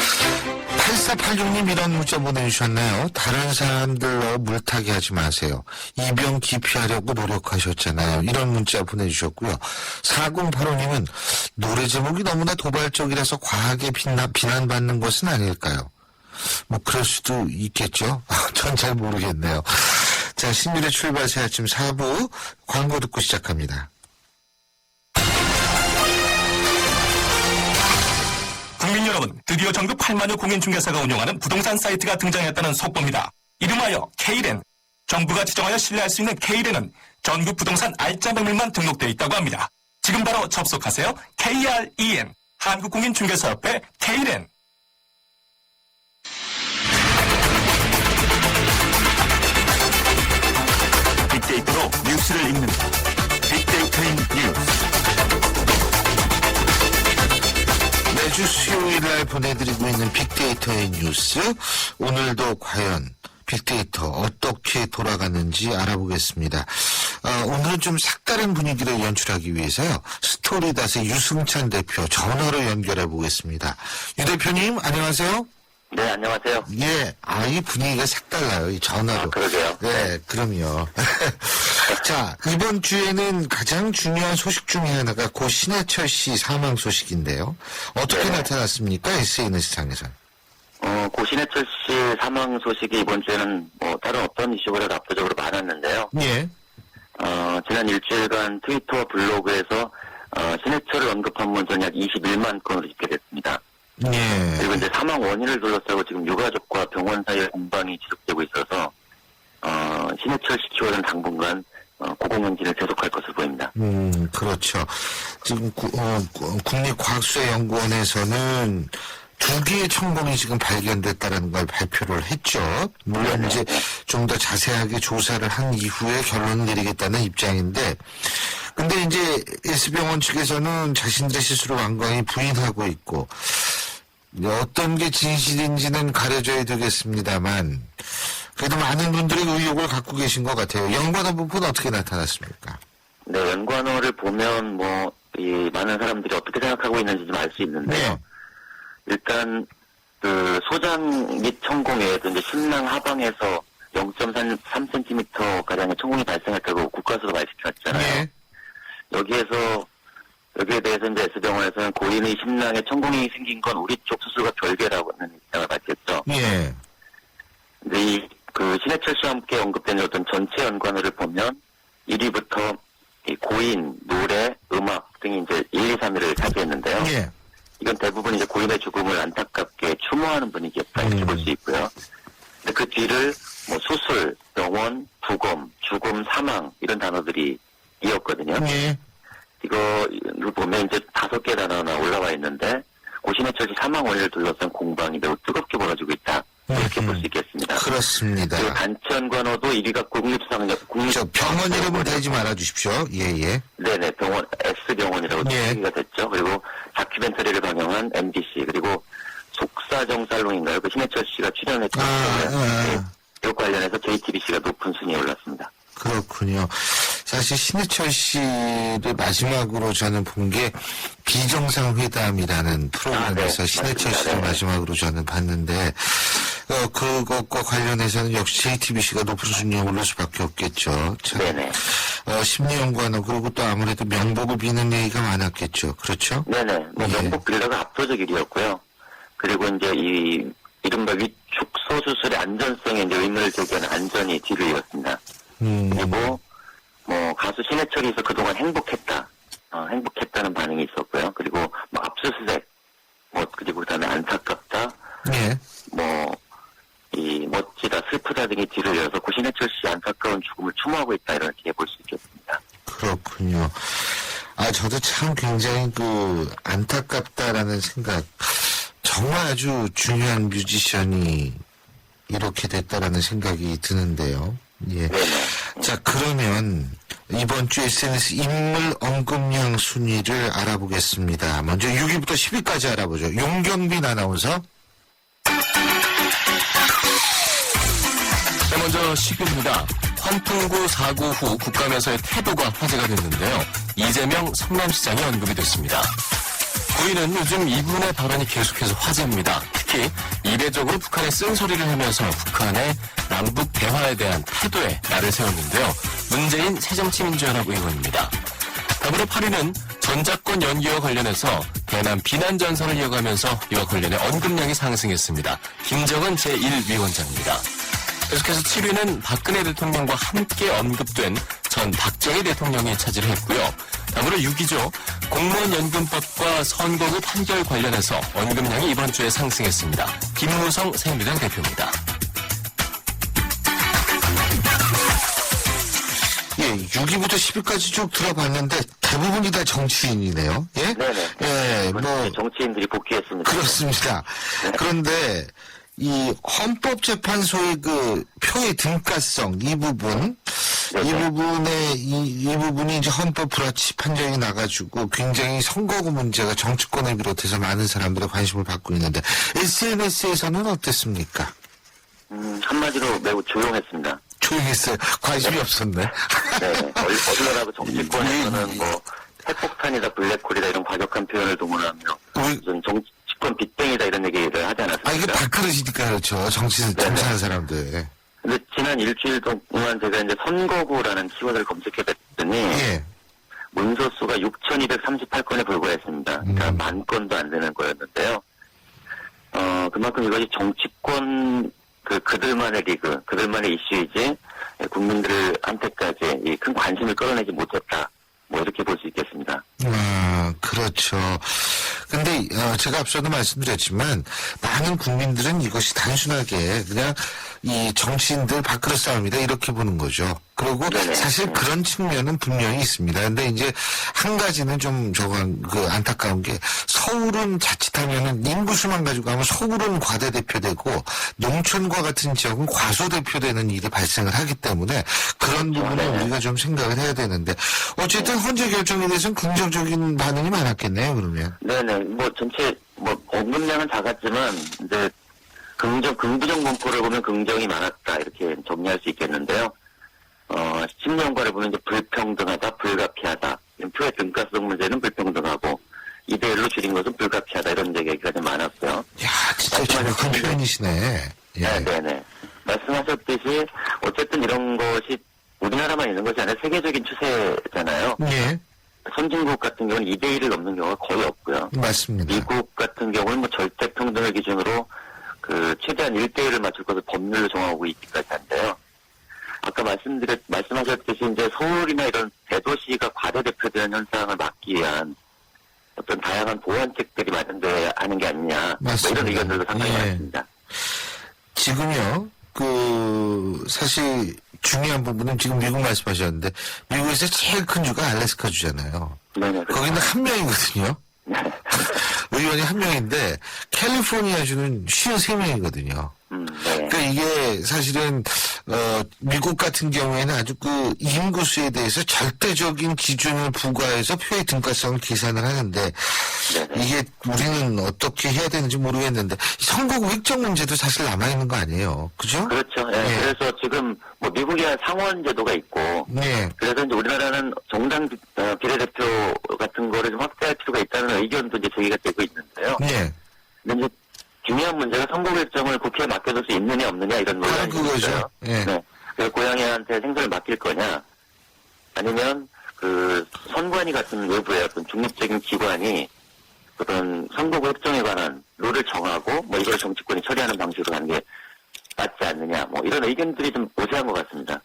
8486님 이런 문자 보내주셨나요? 다른 사람들로 물타기 하지 마세요. 이병 기피하려고 노력하셨잖아요. 이런 문자 보내주셨고요. 4085님은 노래 제목이 너무나 도발적이라서 과하게 비난받는 것은 아닐까요? 뭐 그럴 수도 있겠죠. 전 잘 모르겠네요. 자, 신율의 출발사 아침 4부 광고 듣고 시작합니다. 국민 여러분, 드디어 전국 8만여 공인중개사가 운영하는 부동산 사이트가 등장했다는 속보입니다. 이름하여 K렌. 정부가 지정하여 신뢰할 수 있는 K렌은 전국 부동산 알짜 매물만 등록되어 있다고 합니다. 지금 바로 접속하세요. KREN. 한국공인중개사협회 K렌. 빅데이터로 뉴스를 읽는다. 빅데이터인 뉴스. 매주 수요일 날 보내드리고 있는 빅데이터의 뉴스. 오늘도 과연 빅데이터 어떻게 돌아가는지 알아보겠습니다. 오늘은 좀 색다른 분위기를 연출하기 위해서요. 스토리닷의 유승찬 대표 전화로 연결해 보겠습니다. 유 대표님 안녕하세요. 네, 안녕하세요. 예, 이 분위기가 색달라요. 이 전화로. 그러게요. 네, 그럼요. 자, 이번 주에는 가장 중요한 소식 중에 하나가 고 신해철 씨 사망 소식인데요. 어떻게 나타났습니까? SNS상에서는. 고 신해철 씨 사망 소식이 이번 주에는 뭐 다른 어떤 이슈보다 압도적으로 많았는데요. 예. 지난 일주일간 트위터와 블로그에서 신해철을 언급한 문전이 약 21만 건으로 집계됐습니다. 예. 그리고 이제 사망 원인을 둘러싸고 지금 유가족과 병원 사이에 공방이 지속되고 있어서 신해철 씨 키워는 당분간 고공행진을 계속할 것으로 보입니다. 그렇죠. 지금 국립과학수사연구원에서는 2개의 천공이 지금 발견됐다는 걸 발표를 했죠. 물론 이제 좀 더 자세하게 조사를 한 이후에 결론을 내리겠다는 입장인데, 근데 이제 S병원 측에서는 자신들 스스로 완강히 부인하고 있고, 어떤 게 진실인지는 가려져야 되겠습니다만, 그래도 많은 분들이 의혹을 갖고 계신 것 같아요. 연관어 부분은 어떻게 나타났습니까? 네, 연관어를 보면 이 많은 사람들이 어떻게 생각하고 있는지 좀 알 수 있는데요. 네. 일단 그 소장 및 천공에도 이제 심낭 하방에서 0.3cm 가량의 천공이 발생했다고 국가수가 말씀하셨잖아요. 네. 여기에 대해서 이제 S병원에서는 고인의 심낭에 천공이 생긴 건 우리 쪽 수술과 별개라고는 입장을 밝혔죠. 예. 근데 그 신해철 씨와 함께 언급된 어떤 전체 연관어를 보면 1위부터 이 고인, 노래, 음악 등이 이제 1, 2, 3위를 차지했는데요. 예. 이건 대부분 이제 고인의 죽음을 안타깝게 추모하는 분위기였다 이렇게 볼 수 있고요. 근데 그 뒤를 수술, 병원, 부검, 죽음, 사망 이런 단어들이 이었거든요. 예. 이거를 보면 이제 5개 단어나 올라와 있는데 고신해철 씨 사망 원인을 둘러싼 공방이 매우 뜨겁게 벌어지고 있다 이렇게 볼 수 있겠습니다. 그렇습니다. 그리고 단체 연관어도 1위가 저 병원 이름은 대지 말아 주십시오. 예. 네네, 병원, S병원이라고 예. 얘기가 됐죠. 그리고 다큐멘터리를 방영한 MBC, 그리고 속사정살롱인가요? 그 신해철 씨가 출연했던 이것 관련해서 JTBC가 높은 순위에 올랐습니다. 그렇군요. 사실 신해철 씨를 마지막으로 저는 본 게 비정상회담이라는 프로그램에서 네. 신해철 맞습니다. 씨를 네. 마지막으로 저는 봤는데 그것과 관련해서는 역시 JTBC가 높은 순위에 오를 수밖에 없겠죠. 참. 네네. 심리연관어 그리고 또 아무래도 명복을 비는 얘기가 많았겠죠. 그렇죠? 네네. 예. 명복 빌려가 압도적 1위였고요. 그리고 이제 이른바 위축소 수술의 안전성에 이제 의문을 제기하는 안전이 뒤를 이었습니다. 그리고 가수 신해철이서 그동안 행복했다는 반응이 있었고요. 그리고 압수수색, 그리고 그다음에 안타깝다, 예. 멋지다, 슬프다 등이 뒤를 이어서 고신해철 씨 안타까운 죽음을 추모하고 있다 이렇게 볼 수 있겠습니다. 그렇군요. 저도 참 굉장히 안타깝다라는 생각. 정말 아주 중요한 뮤지션이 이렇게 됐다라는 생각이 드는데요. 예. 자, 그러면 이번 주 SNS 인물 언급량 순위를 알아보겠습니다. 먼저 6위부터 10위까지 알아보죠. 용경빈 아나운서. 네, 먼저 10위입니다. 환풍구 사고 후 국감에서의 태도가 화제가 됐는데요. 이재명 성남시장이 언급이 됐습니다. 고인은 요즘 이분의 발언이 계속해서 화제입니다. 특히 이례적으로 북한에 쓴소리를 하면서 북한의 남북 대화에 대한 태도에 날을 세웠는데요. 문재인 새정치민주연합 의원입니다. 더불어 8위는 전작권 연기와 관련해서 대남 비난 전선을 이어가면서 이와 관련해 언급량이 상승했습니다. 김정은 제1위원장입니다. 계속해서 7위는 박근혜 대통령과 함께 언급된 전 박정희 대통령이 차지를 했고요. 다음으로 6위죠. 공무원 연금법과 선거구 판결 관련해서 언급량이 이번 주에 상승했습니다. 김무성 새누리당 대표입니다. 예, 6위부터 10위까지 쭉 들어봤는데 대부분이 다 정치인이네요. 예? 네네. 예, 정치인들이 복귀했습니다. 그렇습니다. 그런데 이 헌법재판소의 표의 등가성 이 부분에 이 부분이 이제 헌법 불합치 판정이 나가지고 굉장히 선거구 문제가 정치권을 비롯해서 많은 사람들의 관심을 받고 있는데 SNS에서는 어땠습니까? 한마디로 매우 조용했습니다. 조용했어요. 관심이 없었네. 네, 어디라도 정치권에서는 핵폭탄이다, 블랙홀이다 이런 과격한 표현을 동원하며 무슨 정치권 빅뱅이다 이런 얘기를 하지 않았습니까? 이게 발그릇이니까 그렇죠. 정치하는 사람들. 근데 지난 일주일 동안 제가 이제 선거구라는 키워드를 검색해봤더니 예. 문서 수가 6,238건에 불과했습니다. 그러니까 10,000건도 안 되는 거였는데요. 그만큼 이것이 정치권 그들만의 리그, 그들만의 이슈이지 국민들한테까지 큰 관심을 끌어내지 못했다. 이렇게 볼 수 있겠습니다. 그렇죠. 근데 제가 앞서도 말씀드렸지만 많은 국민들은 이것이 단순하게 그냥 이 정치인들 밥그릇 싸움이다 이렇게 보는 거죠. 그리고 사실 그런 측면은 분명히 있습니다. 근데 이제 한 가지는 좀 안타까운 게 서울은 자칫하면은 인구수만 가지고 하면 서울은 과대대표되고 농촌과 같은 지역은 과소대표되는 일이 발생을 하기 때문에 그런 부분은 우리가 좀 생각을 해야 되는데 어쨌든 헌재 결정에 대해서는 긍정적인 반응이 많았겠네요, 그러면. 네네. 전체 언급량은 작았지만 이제 긍부정 분포를 보면 긍정이 많았다 이렇게 정리할 수 있겠는데요. 10년과를 보면 이제 불평등하다, 불가피하다. 표의 등가성 문제는 불평등하고 2대1로 줄인 것은 불가피하다 이런 얘기가 좀 많았어요. 야, 진짜 정확한 표현이시네. 예. 네네. 말씀하셨듯이 어쨌든 이런 것이 우리나라만 있는 것이 아니라 세계적인 추세잖아요. 예. 선진국 같은 경우는 2대1을 넘는 경우가 거의 없고요. 맞습니다. 미국 같은 경우는 절대 평등을 기준으로 최대한 1대1을 맞출 것을 법률로 정하고 있기까지 한데요. 아까 말씀하셨듯이 이제 서울이나 이런 대도시가 과대대표되는 현상을 막기 위한 어떤 다양한 보완책들이 마련돼야 하는 게 아니냐. 맞습니다. 이런 의견들도 상당히 많습니다. 지금요, 사실 중요한 부분은 지금 미국 말씀하셨는데, 미국에서 제일 큰 주가 알래스카 주잖아요. 네네. 거기는 한 명이거든요. 의원이 한 명인데, 캘리포니아 주는 53명이거든요. 네. 그러니까 이게 사실은 미국 같은 경우에는 아주 인구수에 대해서 절대적인 기준을 부과해서 표의 등가성을 계산을 하는데 이게 우리는 어떻게 해야 되는지 모르겠는데 선거구 획정 문제도 사실 남아 있는 거 아니에요, 그죠? 그렇죠. 네. 네. 그래서 지금 미국의 상원 제도가 있고, 네. 그래서 이제 우리나라는 정당 비례대표 같은 거를 좀 확대할 필요가 있다는 의견도 이제 제기가 되고 있는데요. 네. 근데 이제 중요한 문제가 선거 결정을 국회에 맡겨둘 수 있느냐 없느냐 이런 논란이 그거죠. 있어요. 네. 그래서 고양이한테 생선을 맡길 거냐, 아니면 선관위 같은 외부의 어떤 중립적인 기관이 그런 선거구 획정에 관한 룰을 정하고 이걸 정치권이 처리하는 방식으로 하는 게 맞지 않느냐, 이런 의견들이 좀 모세한 것 같습니다.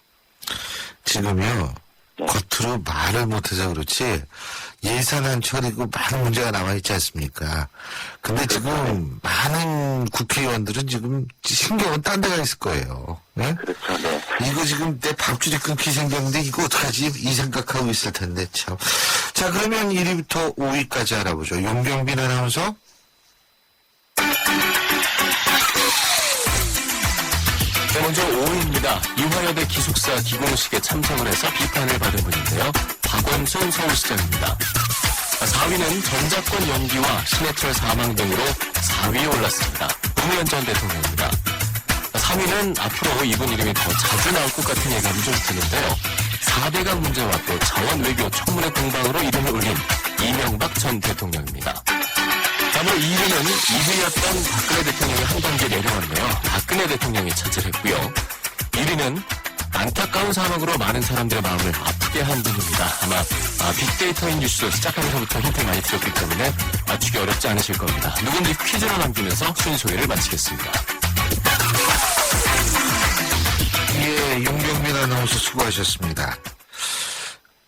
지금요. 네. 겉으로 말을 못해서 그렇지 예산안 처리고 많은 문제가 남아있지 않습니까? 근데 지금 많은 국회의원들은 지금 신경은 딴 데가 있을 거예요. 네? 그렇죠. 네. 이거 지금 내 밥줄이 끊기 생겼는데 이거 어떡하지? 이 생각하고 있을 텐데 참. 자, 그러면 1위부터 5위까지 알아보죠. 용경빈 아나운서. 네, 먼저 5위입니다. 이화여대 기숙사 기공식에 참석을 해서 비판을 받은 분인데요. 박원순 서울시장입니다. 4위는 전작권 연기와 신해철 사망 등으로 4위에 올랐습니다. 노무현 전 대통령입니다. 3위는 앞으로 이분 이름이 더 자주 나올 것 같은 예감이 좀 드는데요. 4대강 문제와 또 자원 외교 청문회 공방으로 이름을 올린 이명박 전 대통령입니다. 다음으로 2위는 2위였던 박근혜 대통령이 한 단계 내려왔네요. 박근혜 대통령이 차지를 했고요. 1위는 안타까운 사망으로 많은 사람들의 마음을 아프게 한 분입니다. 아마 빅데이터인 뉴스 시작하면서부터 힌트를 많이 드렸기 때문에 맞추기 어렵지 않으실 겁니다. 누군지 퀴즈로 남기면서 순소회를 마치겠습니다. 예, 용경빈 아나운서 수고하셨습니다.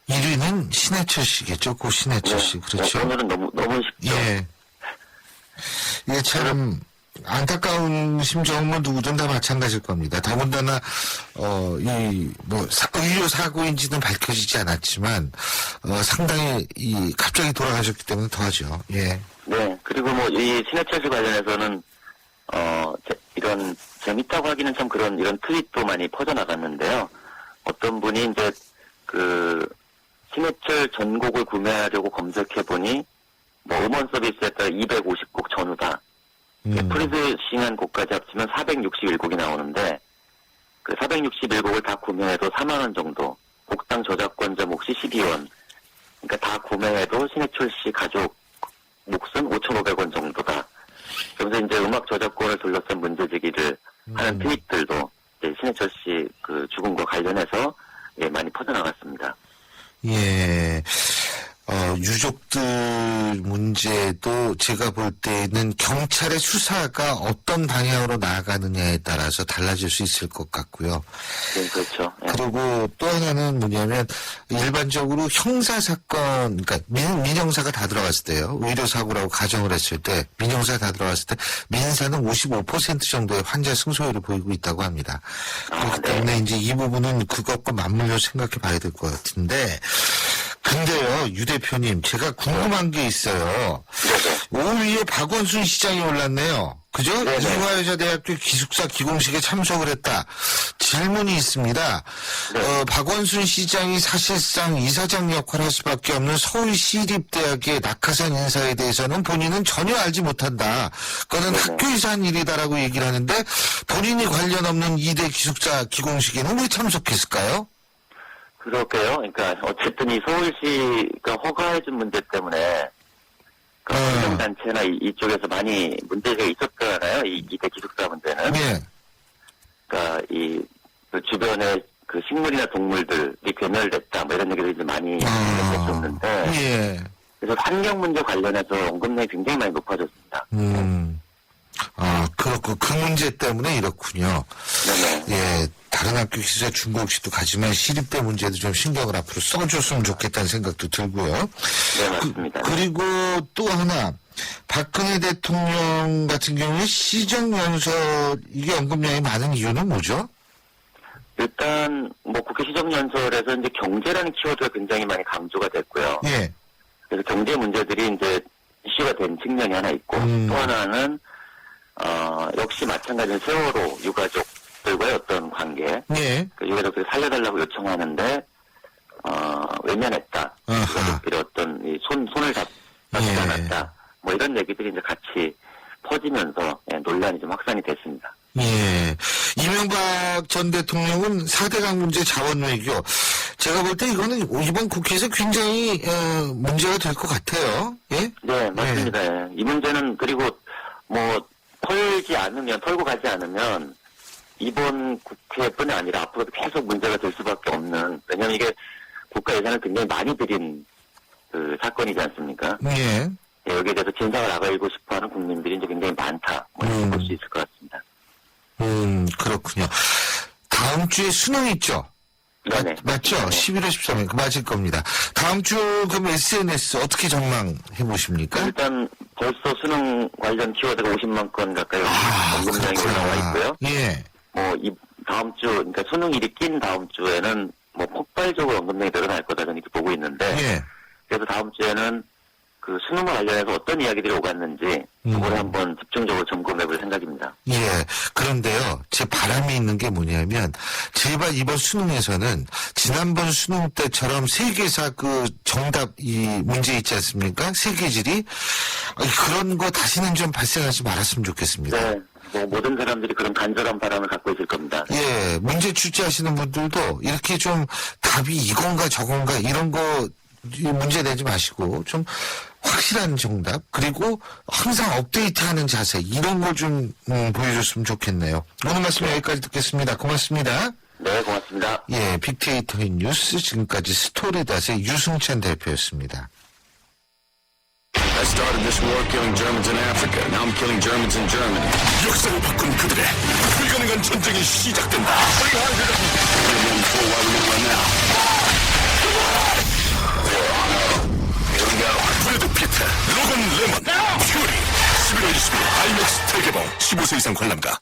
1위는 신해철 씨겠죠? 고 신해철 씨. 그렇죠? 오늘은 너무 쉽죠. 예. 이게 참 안타까운 심정은 누구든 다 마찬가지일 겁니다. 더군다나 의료 사고인지는 밝혀지지 않았지만 상당히 갑자기 돌아가셨기 때문에 더하죠. 예. 네. 그리고 이 신해철 씨 관련해서는 이런 재밌다고 하기는 참 이런 트윗도 많이 퍼져나갔는데요. 어떤 분이 이제 신해철 전곡을 구매하려고 검색해보니 음원 서비스에 따라 250곡 전후다. 프리즈싱한 곡까지 합치면 461곡이 나오는데 461곡을 다 구매해도 4만 원 정도, 곡당 저작권자 몫이 12원. 그러니까 다 구매해도 신해철 씨 가족 몫은 5,500원 정도다. 그러면서 이제 음악 저작권을 둘러싼 문제제기를 하는 트윗들도 이제 신해철 씨 죽음과 관련해서 많이 퍼져나갔습니다. 예. 유족들 문제도 제가 볼 때는 경찰의 수사가 어떤 방향으로 나아가느냐에 따라서 달라질 수 있을 것 같고요. 네, 그렇죠. 예. 그리고 또 하나는 뭐냐면 일반적으로 형사사건, 그러니까 민형사가 다 들어갔을 때요. 의료사고라고 가정을 했을 때 민형사 다 들어갔을 때 민사는 55% 정도의 환자 승소율을 보이고 있다고 합니다. 그렇기 때문에 이제 이 부분은 그것과 맞물려 생각해 봐야 될 것 같은데 근데요, 유 대표님, 제가 궁금한 게 있어요. 5위에 박원순 시장이 올랐네요. 그죠? 이화여자대학교 기숙사 기공식에 참석을 했다. 질문이 있습니다. 박원순 시장이 사실상 이사장 역할을 할 수밖에 없는 서울시립대학의 낙하산 인사에 대해서는 본인은 전혀 알지 못한다. 그거는 학교에서 한 일이다라고 얘기를 하는데 본인이 관련 없는 2대 기숙사 기공식에는 왜 참석했을까요? 그럴게요. 그러니까 어쨌든 이 서울시가 허가해준 문제 때문에 환경단체나 이쪽에서 많이 문제가 있었잖아요. 이 2대 기숙사 문제는. 네. 그러니까 그 주변에 그 식물이나 동물들이 괴멸됐다 뭐 이런 얘기들이 이제 많이 했었는데. 예. 그래서 환경 문제 관련해서 언급량이 굉장히 많이 높아졌습니다. 그렇고 그 문제 때문에 이렇군요. 네네. 예, 다른 학교 기숙사 중고급식도 가지만 시립대 문제도 좀 신경을 앞으로 써줬으면 좋겠다는 생각도 들고요. 네, 맞습니다. 그리고 또 하나, 박근혜 대통령 같은 경우에 시정연설 이게 언급량이 많은 이유는 뭐죠? 일단 뭐 국회 시정연설에서 이제 경제라는 키워드가 굉장히 많이 강조가 됐고요. 예. 그래서 경제 문제들이 이제 이슈가 된 측면이 하나 있고 또 하나는 역시 마찬가지로 세월호 유가족들과의 어떤 관계, 예. 그 유가족들이 살려달라고 요청하는데 외면했다. 유가족들의 어떤 이 손을 잡지 않았다. 뭐 이런 얘기들이 이제 같이 퍼지면서 논란이 좀 확산이 됐습니다. 예. 이명박 전 대통령은 4대강 문제 자원 외교. 제가 볼 때 이거는 이번 국회에서 굉장히 문제가 될 것 같아요. 예? 네, 맞습니다. 예. 이 문제는 그리고 뭐 털고 가지 않으면 이번 국회뿐이 아니라 앞으로도 계속 문제가 될 수밖에 없는, 왜냐면 이게 국가 예산을 굉장히 많이 들인 그 사건이지 않습니까? 예. 예, 여기에 대해서 진상을 알고 싶어하는 국민들이 이제 굉장히 많다. 뭐 이렇게 볼 수 있을 것 같습니다. 그렇군요. 다음 주에 수능 있죠? 네네. 맞죠? 11월 13일 맞을 겁니다. 다음 주 그럼 SNS 어떻게 전망해 보십니까? 일단 벌써 수능 관련 키워드가 50만 건 가까이 언급량이 올라와 있고요. 예. 뭐 이 다음 주, 그러니까 수능일이 낀 다음 주에는 뭐 폭발적으로 언급량이 늘어날 거다 저는 이렇게 보고 있는데. 예. 그래서 다음 주에는 그 수능과 관련해서 어떤 이야기들이 오갔는지 그걸 한번 집중적으로 점검해볼 생각입니다. 예. 그런데요, 제 바람이 있는 게 뭐냐면, 제발 이번 수능에서는 지난번 수능 때처럼 세계사 그 정답 이 문제 있지 않습니까? 세계지리 그런 거 다시는 좀 발생하지 말았으면 좋겠습니다. 네. 뭐 모든 사람들이 그런 간절한 바람을 갖고 있을 겁니다. 예. 문제 출제하시는 분들도 이렇게 좀 답이 이건가 저건가 이런 거 문제 내지 마시고 좀 확실한 정답 그리고 항상 업데이트하는 자세 이런 걸 좀 보여줬으면 좋겠네요. 오늘 말씀 여기까지 듣겠습니다. 고맙습니다. 네, 고맙습니다. 예, 빅데이터의 뉴스 지금까지 스토리닷의 유승찬 대표였습니다. I started this war killing Germans in Africa. Now I'm killing Germans in Germany. 역사를 바꾼 그들의 불가능한 전쟁이 시작된다. 브래드 피트, 로건 레몬, 퓨리. 11월 20일 IMAX 대개봉. 15세 이상 관람가.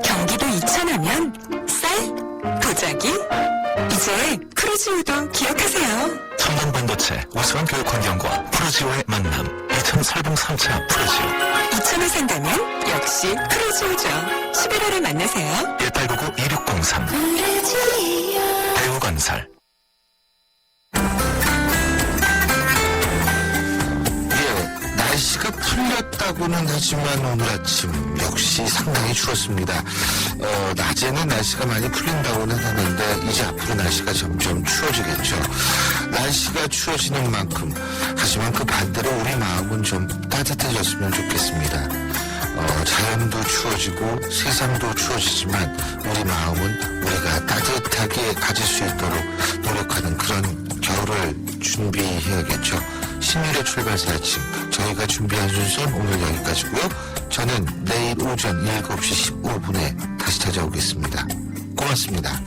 경기도 이천하면 쌀, 도자기, 이제 프로지오도 기억하세요. 첨단 반도체, 우수한 교육 환경과 프로지오의 만남. 2000살봉 3차 프로지오. 이천에 산다면 역시 프로지오죠. 11월에 만나세요. 1899-2603. 배우건설. 날씨가 풀렸다고는 하지만 오늘 아침 역시 상당히 추웠습니다. 낮에는 날씨가 많이 풀린다고는 하는데 이제 앞으로 날씨가 점점 추워지겠죠. 날씨가 추워지는 만큼 하지만 그 반대로 우리 마음은 좀 따뜻해졌으면 좋겠습니다. 자연도 추워지고 세상도 추워지지만 우리 마음은 우리가 따뜻하게 가질 수 있도록 노력하는 그런 겨울을 준비해야겠죠. 신일의 출발새 아침 저희가 준비한 순서는 오늘 여기까지고요. 저는 내일 오전 7시 15분에 다시 찾아오겠습니다. 고맙습니다.